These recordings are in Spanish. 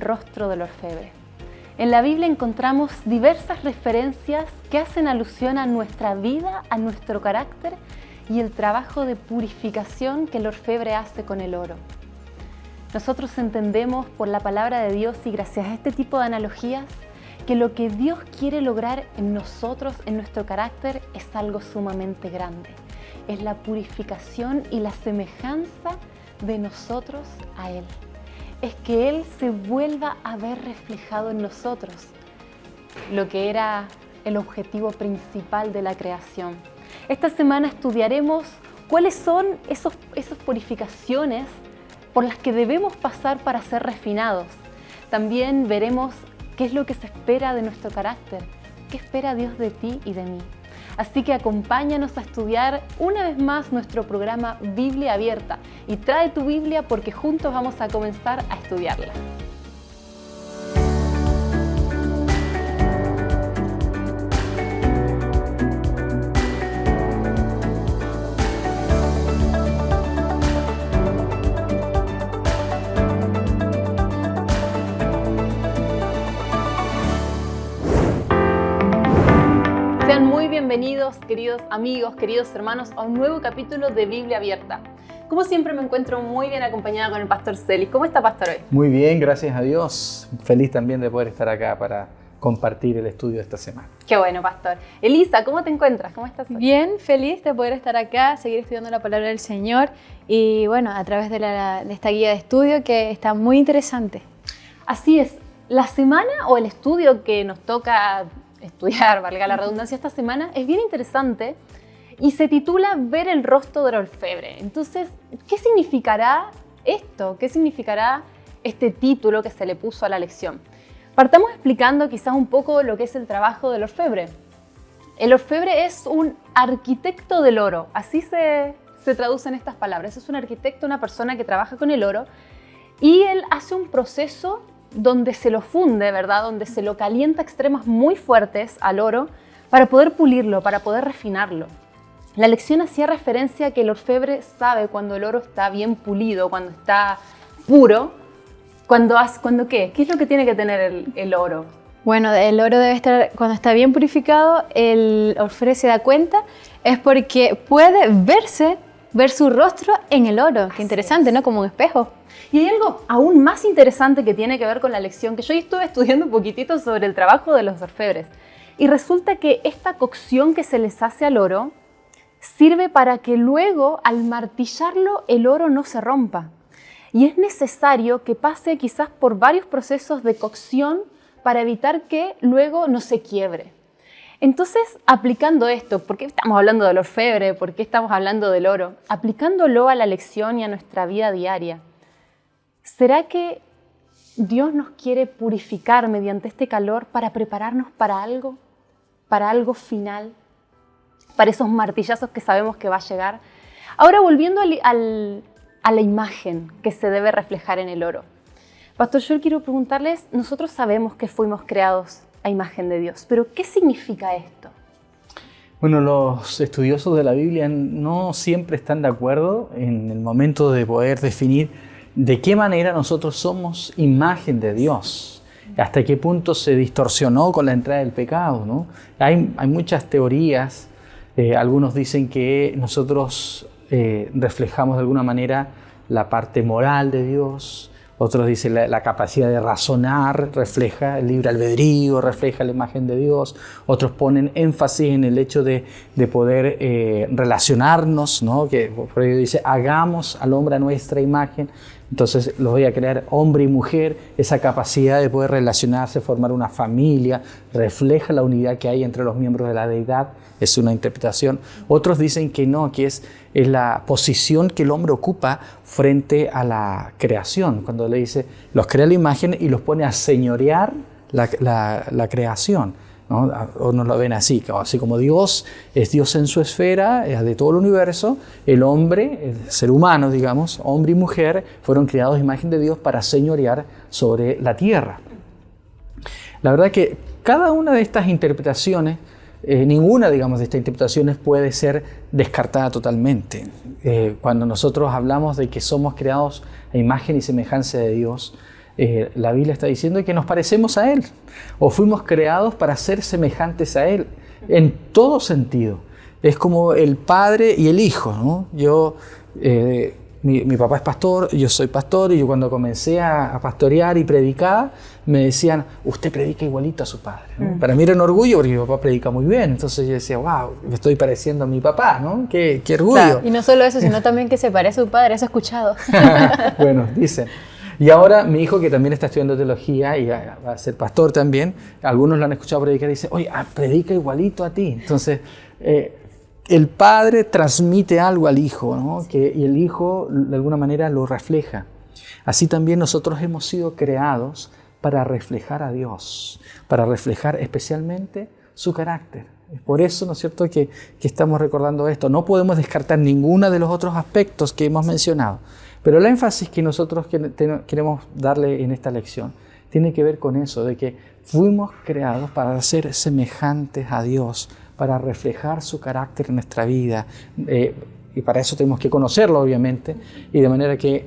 rostro del orfebre. En la Biblia encontramos diversas referencias que hacen alusión a nuestra vida, a nuestro carácter y el trabajo de purificación que el orfebre hace con el oro. Nosotros entendemos por la palabra de Dios y gracias a este tipo de analogías que lo que Dios quiere lograr en nosotros, en nuestro carácter, es algo sumamente grande. Es la purificación y la semejanza de nosotros a Él. Es que Él se vuelva a ver reflejado en nosotros, lo que era el objetivo principal de la creación. Esta semana estudiaremos cuáles son esas purificaciones por las que debemos pasar para ser refinados. También veremos qué es lo que se espera de nuestro carácter, qué espera Dios de ti y de mí. Así que acompáñanos a estudiar una vez más nuestro programa Biblia Abierta y trae tu Biblia porque juntos vamos a comenzar a estudiarla. Sean muy bienvenidos, queridos amigos, queridos hermanos, a un nuevo capítulo de Biblia Abierta. Como siempre me encuentro muy bien acompañada con el Pastor Celis. ¿Cómo está, Pastor, hoy? Muy bien, gracias a Dios. Feliz también de poder estar acá para compartir el estudio de esta semana. Qué bueno, Pastor. Elisa, ¿cómo te encuentras? ¿Cómo estás hoy? Bien, feliz de poder estar acá, seguir estudiando la palabra del Señor y bueno, a través de esta guía de estudio que está muy interesante. Así es, la semana o el estudio que nos toca estudiar, valga la redundancia, esta semana es bien interesante y se titula Ver el rostro del orfebre. Entonces, ¿qué significará esto? ¿Qué significará este título que se le puso a la lección? Partamos explicando quizás un poco lo que es el trabajo del orfebre. El orfebre es un arquitecto del oro, así se traducen estas palabras. Es un arquitecto, una persona que trabaja con el oro y él hace un proceso donde se lo funde, ¿verdad? Donde se lo calienta a extremos muy fuertes al oro para poder pulirlo, para poder refinarlo. La lección hacía referencia a que el orfebre sabe cuando el oro está bien pulido, cuando está puro, cuando ¿qué? ¿Qué es lo que tiene que tener el oro? Bueno, el oro debe estar, cuando está bien purificado, el orfebre se da cuenta, es porque puede ver su rostro en el oro. Qué interesante, ¿no? Como un espejo. Y hay algo aún más interesante que tiene que ver con la lección, que yo estuve estudiando un poquitito sobre el trabajo de los orfebres. Y resulta que esta cocción que se les hace al oro sirve para que luego, al martillarlo, el oro no se rompa. Y es necesario que pase quizás por varios procesos de cocción para evitar que luego no se quiebre. Entonces, aplicando esto, ¿por qué estamos hablando del orfebre? ¿Por qué estamos hablando del oro? Aplicándolo a la lección y a nuestra vida diaria. ¿Será que Dios nos quiere purificar mediante este calor para prepararnos para algo final, para esos martillazos que sabemos que va a llegar? Ahora, volviendo a la imagen que se debe reflejar en el oro. Pastor, yo quiero preguntarles, nosotros sabemos que fuimos creados a imagen de Dios, pero ¿qué significa esto? Bueno, los estudiosos de la Biblia no siempre están de acuerdo en el momento de poder definir de qué manera nosotros somos imagen de Dios, hasta qué punto se distorsionó con la entrada del pecado, ¿no? Hay muchas teorías, algunos dicen que nosotros reflejamos de alguna manera la parte moral de Dios, otros dicen la capacidad de razonar, refleja el libre albedrío, refleja la imagen de Dios, otros ponen énfasis en el hecho de poder relacionarnos, ¿no? Que por ello dice, hagamos al hombre a nuestra imagen. Entonces los voy a crear hombre y mujer, esa capacidad de poder relacionarse, formar una familia, refleja la unidad que hay entre los miembros de la deidad, es una interpretación. Otros dicen que no, que es la posición que el hombre ocupa frente a la creación, cuando le dice, los crea la imagen y los pone a señorear la creación, ¿no? O no lo ven así como Dios es Dios en su esfera, es de todo el universo, el hombre, el ser humano, digamos, hombre y mujer, fueron creados a imagen de Dios para señorear sobre la tierra. La verdad que cada una de estas interpretaciones, ninguna, digamos, de estas interpretaciones puede ser descartada totalmente. Cuando nosotros hablamos de que somos creados a imagen y semejanza de Dios, La Biblia está diciendo que nos parecemos a Él, o fuimos creados para ser semejantes a Él, en todo sentido. Es como el padre y el hijo, ¿no? Mi papá es pastor, yo soy pastor, y yo cuando comencé a pastorear y predicar, me decían, usted predica igualito a su padre, ¿no? Para mí era un orgullo porque mi papá predica muy bien, entonces yo decía, wow, me estoy pareciendo a mi papá, ¿no? Qué orgullo. Claro, y no solo eso, sino también que se parece a su padre, eso he escuchado. Bueno, dicen. Y ahora mi hijo, que también está estudiando teología y va a ser pastor también, algunos lo han escuchado predicar y dicen, oye, predica igualito a ti. Entonces, el padre transmite algo al hijo, ¿no? Y el hijo de alguna manera lo refleja. Así también nosotros hemos sido creados para reflejar a Dios, para reflejar especialmente su carácter. Es por eso, ¿no es cierto?, que estamos recordando esto. No podemos descartar ninguno de los otros aspectos que hemos mencionado. Pero el énfasis que nosotros queremos darle en esta lección tiene que ver con eso, de que fuimos creados para ser semejantes a Dios, para reflejar su carácter en nuestra vida. Y para eso tenemos que conocerlo, obviamente, y de manera que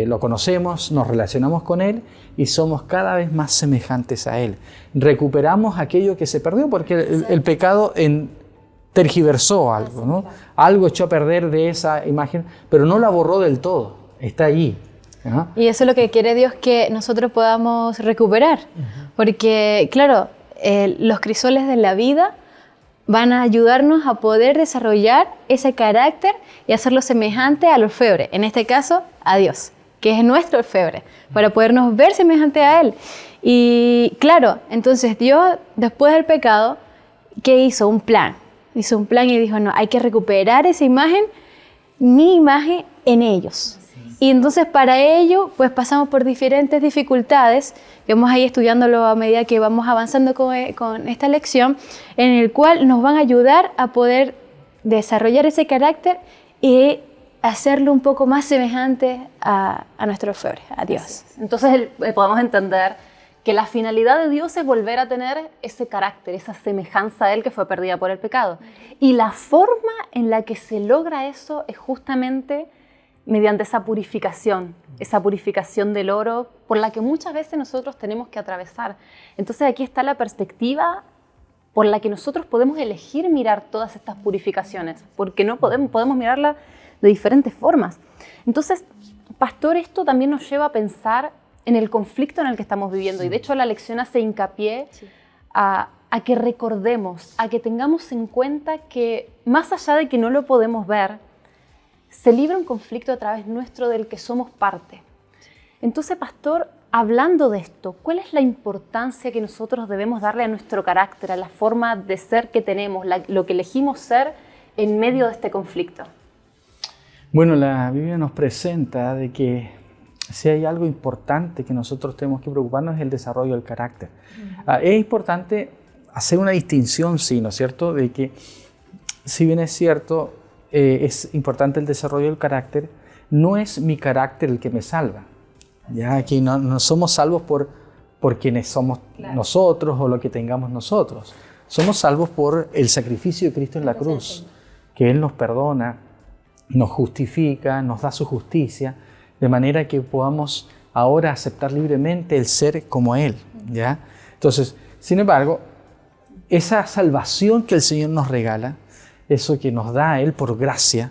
lo conocemos, nos relacionamos con Él y somos cada vez más semejantes a Él. Recuperamos aquello que se perdió porque el pecado tergiversó algo, ¿no? Algo echó a perder de esa imagen, pero no la borró del todo, está allí. ¿Ah? Y eso es lo que quiere Dios, que nosotros podamos recuperar, porque claro, los crisoles de la vida van a ayudarnos a poder desarrollar ese carácter y hacerlo semejante al orfebre, en este caso a Dios, que es nuestro orfebre, para podernos ver semejante a Él. Y claro, entonces Dios, después del pecado, ¿qué hizo? Un plan. Hizo un plan y dijo, no, hay que recuperar esa imagen, mi imagen, en ellos. Y entonces para ello, pues pasamos por diferentes dificultades, que vamos a ir estudiándolo a medida que vamos avanzando con esta lección, en el cual nos van a ayudar a poder desarrollar ese carácter y hacerlo un poco más semejante a nuestro orfebre, a Dios. Entonces podemos entender que la finalidad de Dios es volver a tener ese carácter, esa semejanza a Él que fue perdida por el pecado. Y la forma en la que se logra eso es justamente mediante esa purificación del oro por la que muchas veces nosotros tenemos que atravesar. Entonces aquí está la perspectiva por la que nosotros podemos elegir mirar todas estas purificaciones, porque no podemos mirarla de diferentes formas. Entonces, pastor, esto también nos lleva a pensar en el conflicto en el que estamos viviendo. Y de hecho la lección hace hincapié a que recordemos, a que tengamos en cuenta que más allá de que no lo podemos ver, se libra un conflicto a través nuestro del que somos parte. Entonces, pastor, hablando de esto, ¿cuál es la importancia que nosotros debemos darle a nuestro carácter, a la forma de ser que tenemos, lo que elegimos ser en medio de este conflicto? Bueno, la Biblia nos presenta de que si hay algo importante que nosotros tenemos que preocuparnos es el desarrollo del carácter. Es importante hacer una distinción, sí, ¿no es cierto?, de que si bien es cierto, es importante el desarrollo del carácter, no es mi carácter el que me salva. Ya aquí no somos salvos por quienes somos nosotros o lo que tengamos nosotros. Somos salvos por el sacrificio de Cristo en la cruz, que Él nos perdona, nos justifica, nos da su justicia, de manera que podamos ahora aceptar libremente el ser como Él, ¿ya? Entonces, sin embargo, esa salvación que el Señor nos regala, eso que nos da Él por gracia,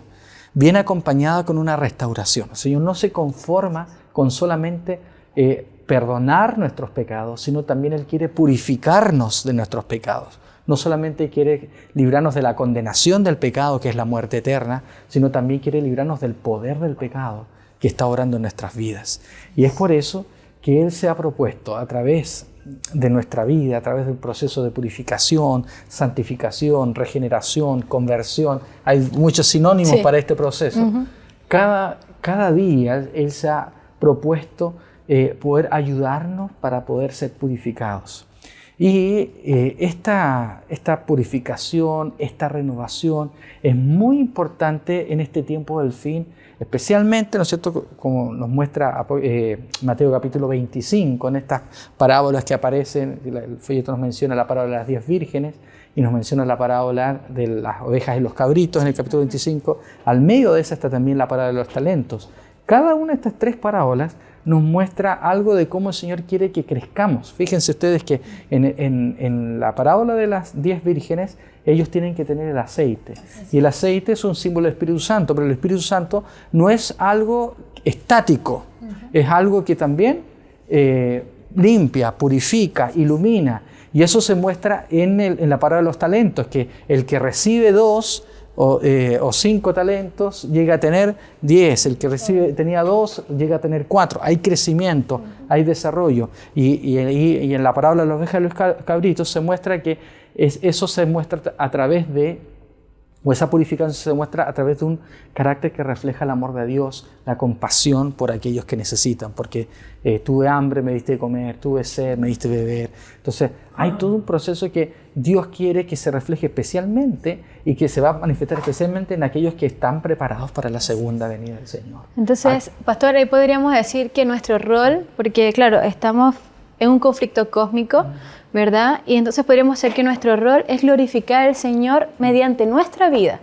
viene acompañada con una restauración. El Señor no se conforma con solamente perdonar nuestros pecados, sino también Él quiere purificarnos de nuestros pecados. No solamente quiere librarnos de la condenación del pecado, que es la muerte eterna, sino también quiere librarnos del poder del pecado que está obrando en nuestras vidas. Y es por eso que Él se ha propuesto a través de nuestra vida, a través del proceso de purificación, santificación, regeneración, conversión. Hay muchos sinónimos para este proceso. Cada día Él se ha propuesto poder ayudarnos para poder ser purificados. Y esta purificación, esta renovación es muy importante en este tiempo del fin, especialmente, ¿no es cierto?, como nos muestra Mateo capítulo 25, en estas parábolas que aparecen. El folleto nos menciona la parábola de las 10 vírgenes y nos menciona la parábola de las ovejas y los cabritos en el capítulo 25. Al medio de esa está también la parábola de los talentos. Cada una de estas tres parábolas nos muestra algo de cómo el Señor quiere que crezcamos. Fíjense ustedes que en la parábola de las 10 vírgenes, ellos tienen que tener el aceite. Y el aceite es un símbolo del Espíritu Santo, pero el Espíritu Santo no es algo estático, es algo que también limpia, purifica, ilumina. Y eso se muestra en la parábola de los talentos, que el que recibe 2 o 5 talentos llega a tener 10, el que tenía 2 llega a tener 4. Hay crecimiento, hay desarrollo. Y en la parábola de las ovejas y los cabritos se muestra que eso se muestra a través de, o esa purificación se muestra a través de un carácter que refleja el amor de Dios, la compasión por aquellos que necesitan, porque tuve hambre, me diste de comer, tuve sed, me diste de beber. Entonces hay todo un proceso que Dios quiere que se refleje especialmente y que se va a manifestar especialmente en aquellos que están preparados para la segunda venida del Señor. Entonces, pastor, ahí podríamos decir que nuestro rol, porque claro, estamos en un conflicto cósmico, ¿verdad? Y entonces podríamos decir que nuestro rol es glorificar al Señor mediante nuestra vida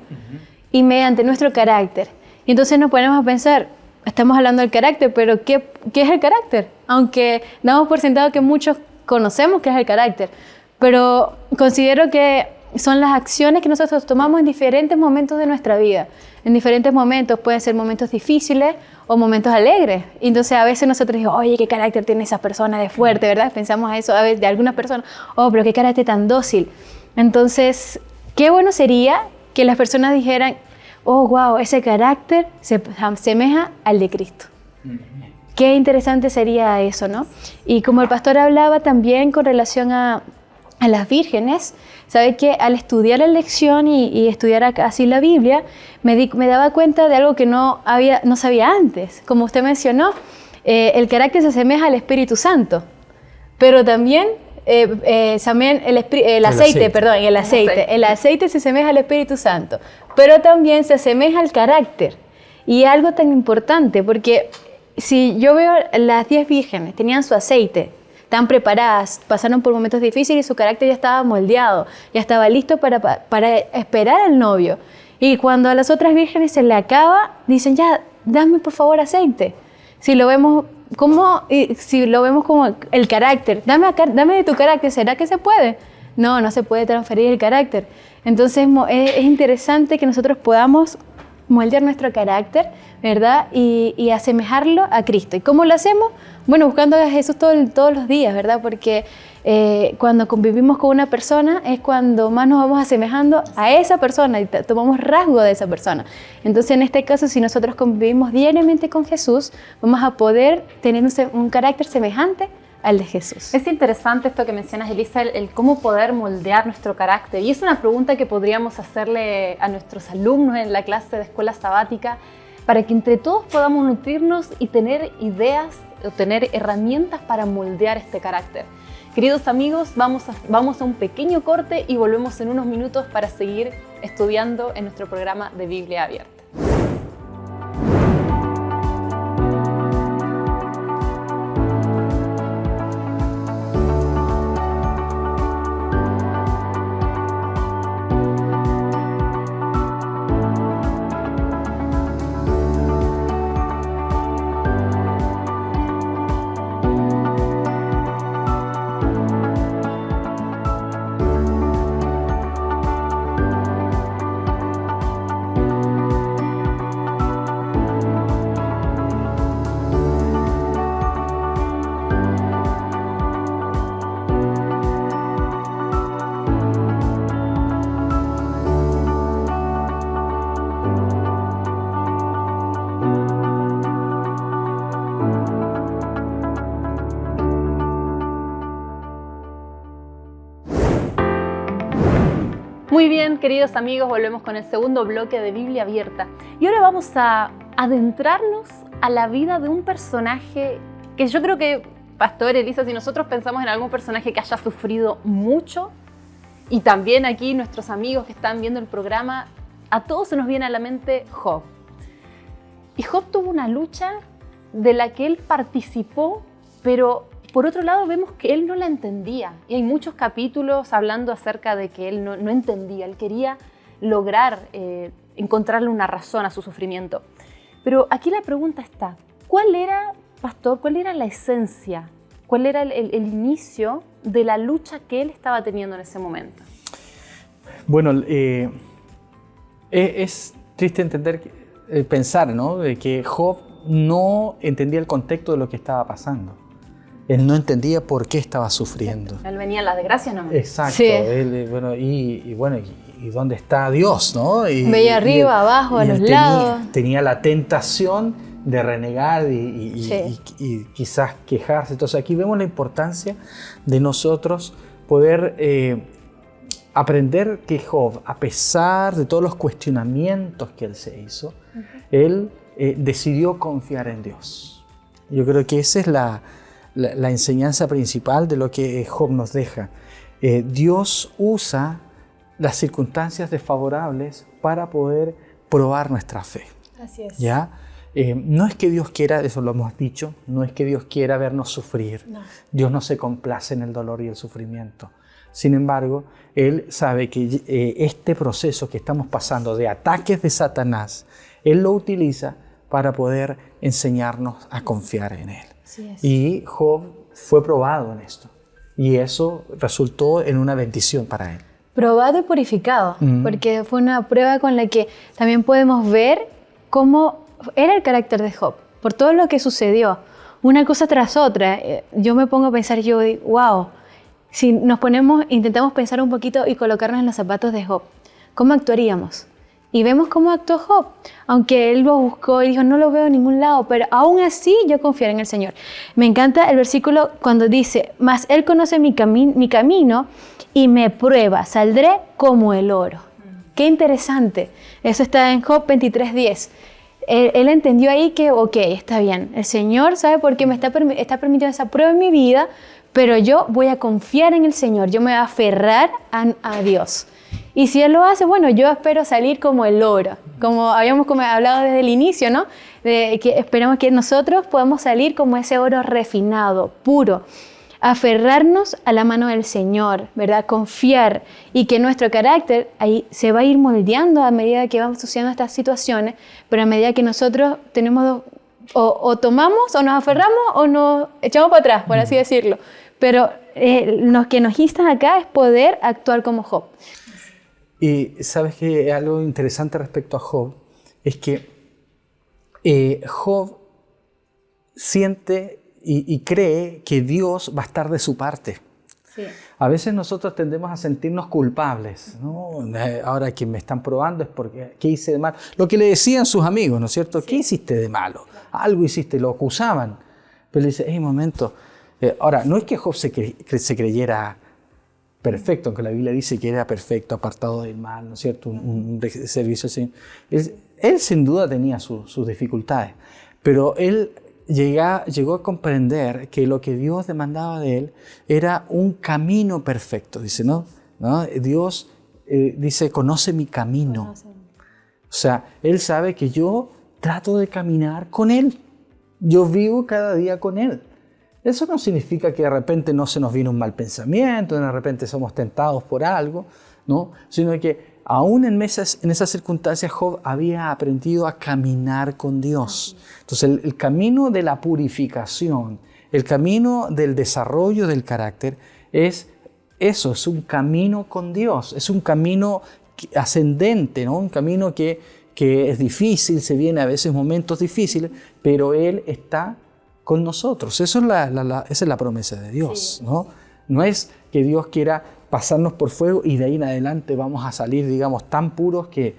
y mediante nuestro carácter. Y entonces nos ponemos a pensar, estamos hablando del carácter, pero ¿qué es el carácter? Aunque damos por sentado que muchos conocemos qué es el carácter, pero considero que son las acciones que nosotros tomamos en diferentes momentos de nuestra vida. En diferentes momentos, pueden ser momentos difíciles o momentos alegres. Y entonces a veces nosotros decimos, oye, ¿qué carácter tiene esa persona de fuerte, verdad? Pensamos a eso a veces de algunas personas, oh, pero qué carácter tan dócil. Entonces, qué bueno sería que las personas dijeran, oh, wow, ese carácter se asemeja al de Cristo. Qué interesante sería eso, ¿no? Y como el pastor hablaba también con relación a las vírgenes, sabe que al estudiar la lección y estudiar así la Biblia, me daba cuenta de algo que no sabía antes. Como usted mencionó, el carácter se asemeja al Espíritu Santo, pero también el aceite se asemeja al Espíritu Santo, pero también se asemeja al carácter. Y algo tan importante, porque si yo veo las 10 vírgenes, tenían su aceite, están preparadas, pasaron por momentos difíciles y su carácter ya estaba moldeado, ya estaba listo para esperar al novio. Y cuando a las otras vírgenes se le acaba, dicen, ya, dame por favor aceite. Si lo vemos como el carácter, dame de tu carácter, ¿será que se puede? No se puede transferir el carácter. Entonces es interesante que nosotros podamos moldear nuestro carácter, ¿verdad? Y asemejarlo a Cristo. ¿Y cómo lo hacemos? Bueno, buscando a Jesús todos los días, ¿verdad? Porque cuando convivimos con una persona es cuando más nos vamos asemejando a esa persona y tomamos rasgo de esa persona. Entonces, en este caso, si nosotros convivimos diariamente con Jesús, vamos a poder tener un carácter semejante al de Jesús. Es interesante esto que mencionas, Elisa, el cómo poder moldear nuestro carácter. Y es una pregunta que podríamos hacerle a nuestros alumnos en la clase de escuela sabática para que entre todos podamos nutrirnos y tener ideas o tener herramientas para moldear este carácter. Queridos amigos, vamos a un pequeño corte y volvemos en unos minutos para seguir estudiando en nuestro programa de Biblia Abierta. Muy bien, queridos amigos, volvemos con el segundo bloque de Biblia Abierta. Y ahora vamos a adentrarnos a la vida de un personaje que yo creo que, Pastor, Elisa, si nosotros pensamos en algún personaje que haya sufrido mucho, y también aquí nuestros amigos que están viendo el programa, a todos se nos viene a la mente Job. Y Job tuvo una lucha de la que él participó, pero por otro lado vemos que él no la entendía. Y hay muchos capítulos hablando acerca de que él no entendía. Él quería lograr encontrarle una razón a su sufrimiento. Pero aquí la pregunta está, ¿cuál era Pastor, ¿cuál era la esencia? ¿Cuál era el inicio de la lucha que él estaba teniendo en ese momento? Bueno, es triste pensar, ¿no?, de que Job no entendía el contexto de lo que estaba pasando. Él no entendía por qué estaba sufriendo. Él venía a las desgracias nomás. Exacto. Sí. ¿Y dónde está Dios, no? Veía arriba, abajo, a los lados. Tenía la tentación de renegar y quizás quejarse. Entonces aquí vemos la importancia de nosotros poder aprender que Job, a pesar de todos los cuestionamientos que él se hizo, él decidió confiar en Dios. Yo creo que esa es la enseñanza principal de lo que Job nos deja. Dios usa las circunstancias desfavorables para poder probar nuestra fe. Así es. ¿Ya? No es que Dios quiera, eso lo hemos dicho, no es que Dios quiera vernos sufrir. No. Dios no se complace en el dolor y el sufrimiento. Sin embargo, Él sabe que este proceso que estamos pasando de ataques de Satanás, Él lo utiliza para poder enseñarnos a confiar en Él. Y Job fue probado en esto. Y eso resultó en una bendición para él. Probado y purificado, porque fue una prueba con la que también podemos ver cómo era el carácter de Job, por todo lo que sucedió, una cosa tras otra. Yo me pongo a pensar, yo digo, wow, si intentamos pensar un poquito y colocarnos en los zapatos de Job, ¿cómo actuaríamos? Y vemos cómo actuó Job, aunque él lo buscó y dijo, no lo veo en ningún lado, pero aún así yo confiaré en el Señor. Me encanta el versículo cuando dice, mas Él conoce mi camino y me prueba, saldré como el oro. Qué interesante. Eso está en Job 23:10. Él entendió ahí que, ok, está bien, el Señor sabe por qué me está permitiendo esa prueba en mi vida, pero yo voy a confiar en el Señor, yo me voy a aferrar a Dios. Y si Él lo hace, bueno, yo espero salir como el oro, como habíamos hablado desde el inicio, ¿no? De que esperamos que nosotros podamos salir como ese oro refinado, puro, aferrarnos a la mano del Señor, ¿verdad? Confiar y que nuestro carácter ahí se va a ir moldeando a medida que vamos sucediendo estas situaciones, pero a medida que nosotros tenemos o tomamos o nos aferramos o nos echamos para atrás, por así decirlo. Pero lo que nos insta acá es poder actuar como Job. Y sabes que algo interesante respecto a Job es que Job siente y cree que Dios va a estar de su parte. Sí. A veces nosotros tendemos a sentirnos culpables, ¿no? Ahora que me están probando es porque ¿qué hice de mal? Lo que le decían sus amigos, ¿no es cierto? Sí. ¿Qué hiciste de malo? Algo hiciste, lo acusaban. Pero le dice, hey, momento. Ahora, no es que Job se creyera perfecto, aunque la Biblia dice que era perfecto, apartado del mal, ¿no es cierto? Un servicio al Señor. Él sin duda tenía sus dificultades, pero él llegó a comprender que lo que Dios demandaba de él era un camino perfecto, dice, ¿no? Dios dice, conoce mi camino. O sea, Él sabe que yo trato de caminar con Él. Yo vivo cada día con Él. Eso no significa que de repente no se nos viene un mal pensamiento, de repente somos tentados por algo, ¿no? Sino que aún en esas circunstancias Job había aprendido a caminar con Dios. Entonces el camino de la purificación, el camino del desarrollo del carácter es eso, es un camino con Dios, es un camino ascendente, ¿no? Un camino que es difícil, se viene a veces momentos difíciles, pero Él está con nosotros. Eso esa es la promesa de Dios, sí. ¿No? No es que Dios quiera pasarnos por fuego y de ahí en adelante vamos a salir, digamos, tan puros que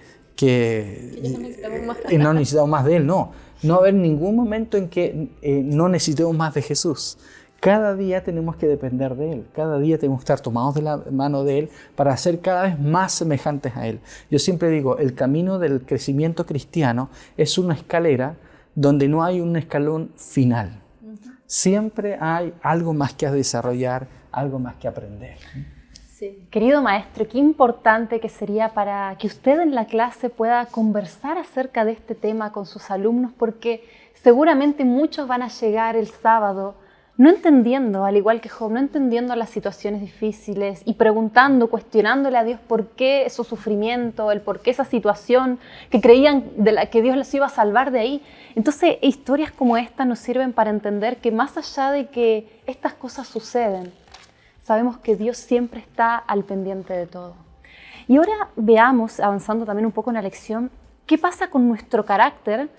no necesitamos más de Él, no. No va a haber ningún momento en que no necesitemos más de Jesús. Cada día tenemos que depender de Él. Cada día tenemos que estar tomados de la mano de Él para ser cada vez más semejantes a Él. Yo siempre digo, el camino del crecimiento cristiano es una escalera donde no hay un escalón final. Siempre hay algo más que desarrollar, algo más que aprender. Sí. Querido maestro, qué importante que sería para que usted en la clase pueda conversar acerca de este tema con sus alumnos, porque seguramente muchos van a llegar el sábado no entendiendo, al igual que Job, no entendiendo las situaciones difíciles y preguntando, cuestionándole a Dios por qué su sufrimiento, el por qué esa situación que creían que Dios les iba a salvar de ahí. Entonces, historias como esta nos sirven para entender que más allá de que estas cosas suceden, sabemos que Dios siempre está al pendiente de todo. Y ahora veamos, avanzando también un poco en la lección, qué pasa con nuestro carácter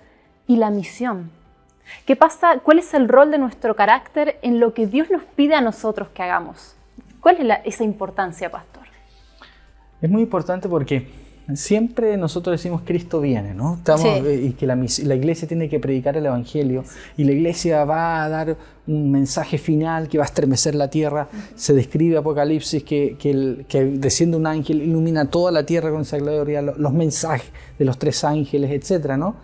y la misión. ¿Qué pasa? ¿Cuál es el rol de nuestro carácter en lo que Dios nos pide a nosotros que hagamos? ¿Cuál es esa importancia, pastor? Es muy importante porque siempre nosotros decimos Cristo viene, ¿no? Y que la iglesia tiene que predicar el Evangelio y la iglesia va a dar un mensaje final que va a estremecer la tierra. Se describe Apocalipsis que desciende un ángel, ilumina toda la tierra con esa gloria, los mensajes de los 3 ángeles, etcétera, ¿no?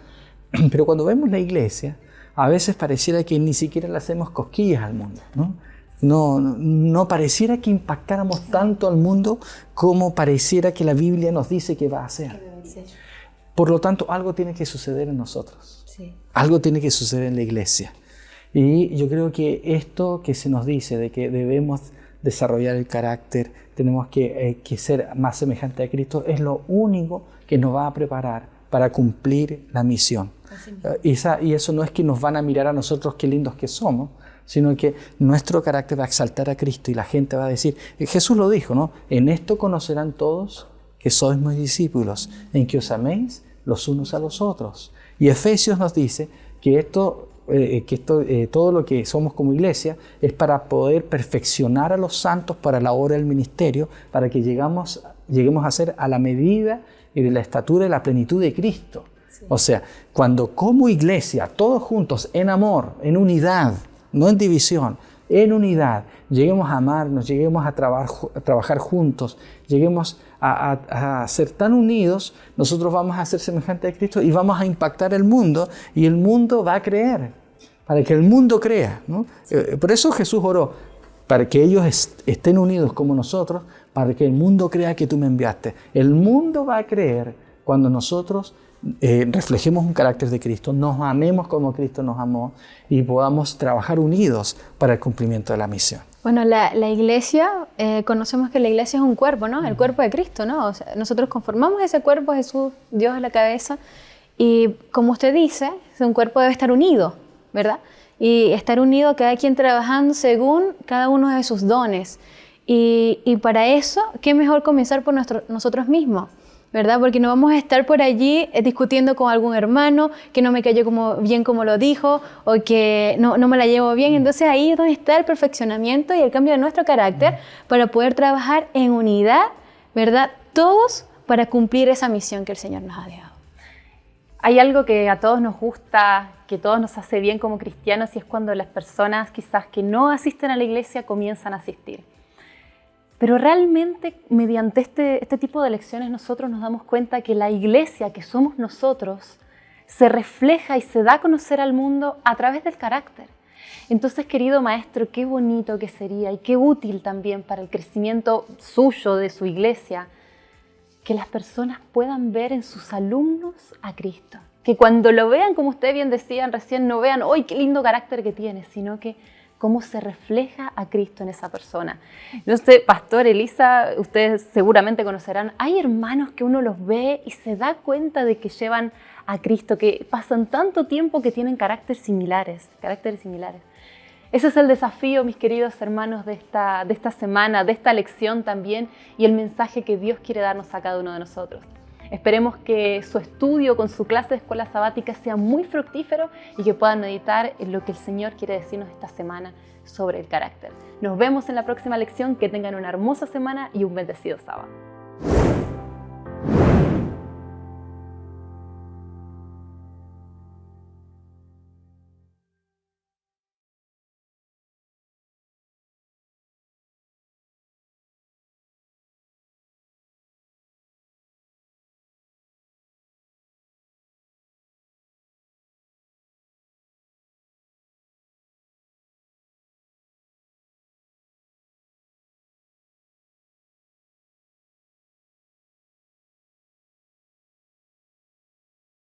Pero cuando vemos la iglesia, a veces pareciera que ni siquiera le hacemos cosquillas al mundo, ¿no? No pareciera que impactáramos tanto al mundo como pareciera que la Biblia nos dice que va a hacer. Por lo tanto, algo tiene que suceder en nosotros. Sí. Algo tiene que suceder en la iglesia. Y yo creo que esto que se nos dice de que debemos desarrollar el carácter, tenemos que ser más semejantes a Cristo, es lo único que nos va a preparar para cumplir la misión. Y eso no es que nos van a mirar a nosotros qué lindos que somos, sino que nuestro carácter va a exaltar a Cristo y la gente va a decir, Jesús lo dijo, ¿no? En esto conocerán todos que sois mis discípulos, en que os améis los unos a los otros. Y Efesios nos dice que todo lo que somos como iglesia es para poder perfeccionar a los santos para la obra del ministerio, para que lleguemos a ser a la medida y de la estatura y la plenitud de Cristo. Sí. O sea, cuando como iglesia, todos juntos, en amor, en unidad, no en división, en unidad, lleguemos a amarnos, lleguemos a trabajar juntos, lleguemos a ser tan unidos, nosotros vamos a ser semejantes a Cristo y vamos a impactar el mundo y el mundo va a creer, para que el mundo crea, ¿no? Por eso Jesús oró, para que ellos estén unidos como nosotros, para que el mundo crea que tú me enviaste. El mundo va a creer cuando nosotros reflejemos un carácter de Cristo, nos amemos como Cristo nos amó y podamos trabajar unidos para el cumplimiento de la misión. Bueno, la iglesia, conocemos que la iglesia es un cuerpo, ¿no? El cuerpo de Cristo, ¿no? O sea, nosotros conformamos ese cuerpo, Jesús, Dios es la cabeza, y como usted dice, un cuerpo debe estar unido, ¿verdad? Y estar unido, cada quien trabajando según cada uno de sus dones. Y para eso, ¿qué mejor comenzar por nosotros mismos? ¿Verdad? Porque no vamos a estar por allí discutiendo con algún hermano que no me cayó bien como lo dijo o que no me la llevo bien. Entonces ahí es donde está el perfeccionamiento y el cambio de nuestro carácter para poder trabajar en unidad, ¿verdad? Todos para cumplir esa misión que el Señor nos ha dejado. Hay algo que a todos nos gusta, que a todos nos hace bien como cristianos y es cuando las personas quizás que no asisten a la iglesia comienzan a asistir. Pero realmente mediante este tipo de lecciones nosotros nos damos cuenta que la iglesia que somos nosotros se refleja y se da a conocer al mundo a través del carácter. Entonces, querido maestro, qué bonito que sería y qué útil también para el crecimiento suyo, de su iglesia, que las personas puedan ver en sus alumnos a Cristo. Que cuando lo vean, como ustedes bien decían recién, no vean, ¡ay, qué lindo carácter que tiene!, sino que cómo se refleja a Cristo en esa persona. No sé, Pastor, Elisa, ustedes seguramente conocerán, hay hermanos que uno los ve y se da cuenta de que llevan a Cristo, que pasan tanto tiempo que tienen caracteres similares. Ese es el desafío, mis queridos hermanos, de esta semana, de esta lección también, y el mensaje que Dios quiere darnos a cada uno de nosotros. Esperemos que su estudio con su clase de escuela sabática sea muy fructífero y que puedan meditar en lo que el Señor quiere decirnos esta semana sobre el carácter. Nos vemos en la próxima lección. Que tengan una hermosa semana y un bendecido sábado.